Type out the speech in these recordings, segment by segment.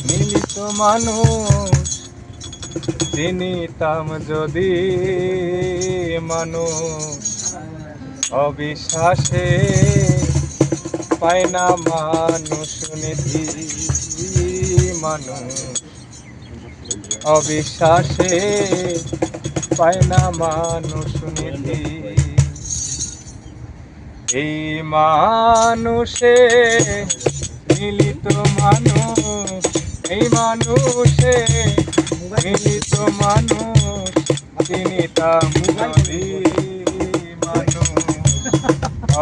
মিলিত মানুষ চিনিতাম যদি মানুষ অবিশ্বাসে পায় না মানুষ নিধি মানুষ অবিশ্বাসে পায় না মানুষ নিধি এই মানুষে মিলিত মানুষ এই মানুষে মিলিত মানুষ চিনিতাম যদি মানুষ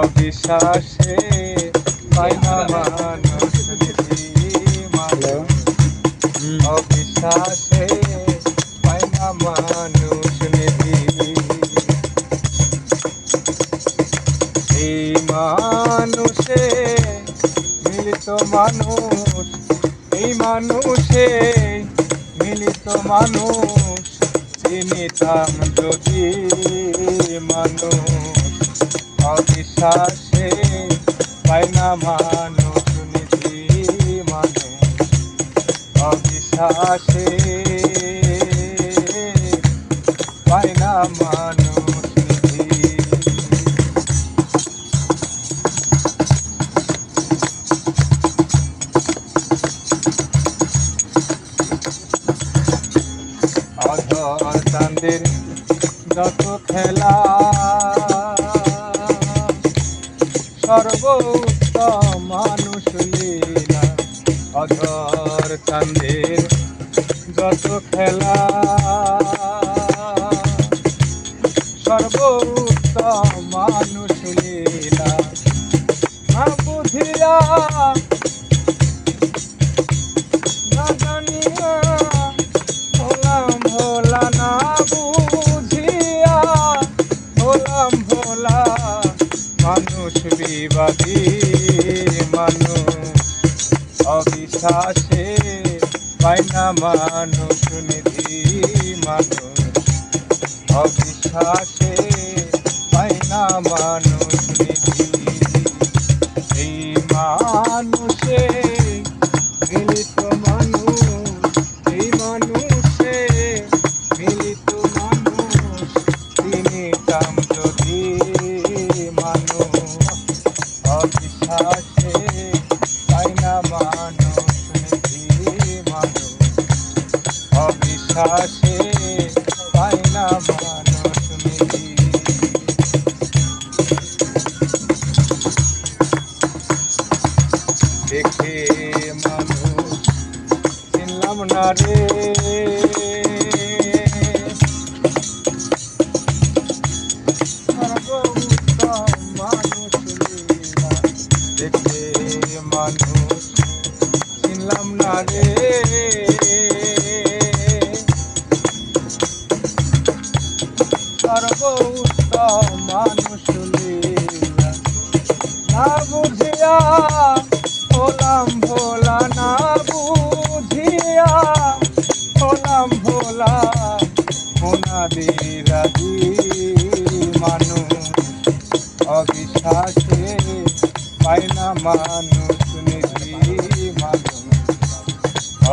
অবিশ্বাসে পায় না মানুষ নিধি মানুষ অবিশ্বাসে পায় না মানুষ নিধি এই মানুষে মিলিত মানুষ এই মানুষে মিলিত মানুষ চিনিতাম যদি মানুষ অবিশ্বাসে পায় না মানুষ নিধি মানুষ অবিশ্বাসে পায় না মানুষ নিধি অধর চাঁদের যত খেলা সর্বোত্তম মানুষ লীলা অধর চাঁদের যত খেলা সর্বোত্তম মানুষ লীলা না বুঝিয়া না জানিয়া হলাম ভোলা না বুঝিয়া হলাম ভোলা মানুষ বিবাদী মানুষ অবিশ্বাসে পায় না মানুষ নিধি মানুষ অবিশ্বাসে পায় না মানুষ নিধি এই মানুষে মিলিত মানুষ এই মানুষে মিলিত মানুষ চিনিতাম যদি মানুষ অবিশ্বাসে পায় না মানুষ নিধি মানুষ অবিশ্বাসে পায় না মানুষ নিধি দেখে মানুষ চিনলাম না রে সর্বোত্তম মানুষ লীলা দেখে মানুষ চিনলাম না রে সর্বোত্তম মানুষ লীলা না বুঝিয়া হলাম ভোলা না বুঝিয়া হলাম ভোলা মোনাদি রাজি মানুষ অবিশ্বাসে পায় না মানুষ নিধি মানুষ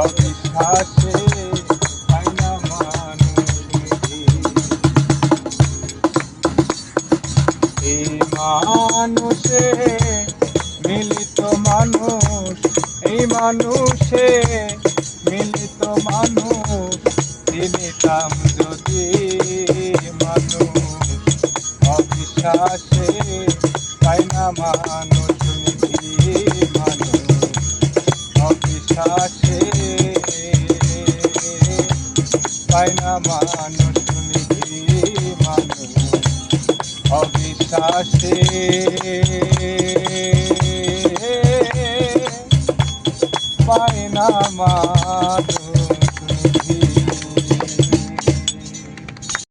অবিশ্বাসে পায় না মানুষ নিধি এই মানুষে মিলিত মানুষ এই মানুষে মিলিত মানুষ চিনিতাম যদি মানুষ অবিশ্বাসে পায় না মানুষ নিধি মানুষ অবিশ্বাসে পায় না মানুষ নিধি মানুষ অবিশ্বাসে পায় না মানুষ।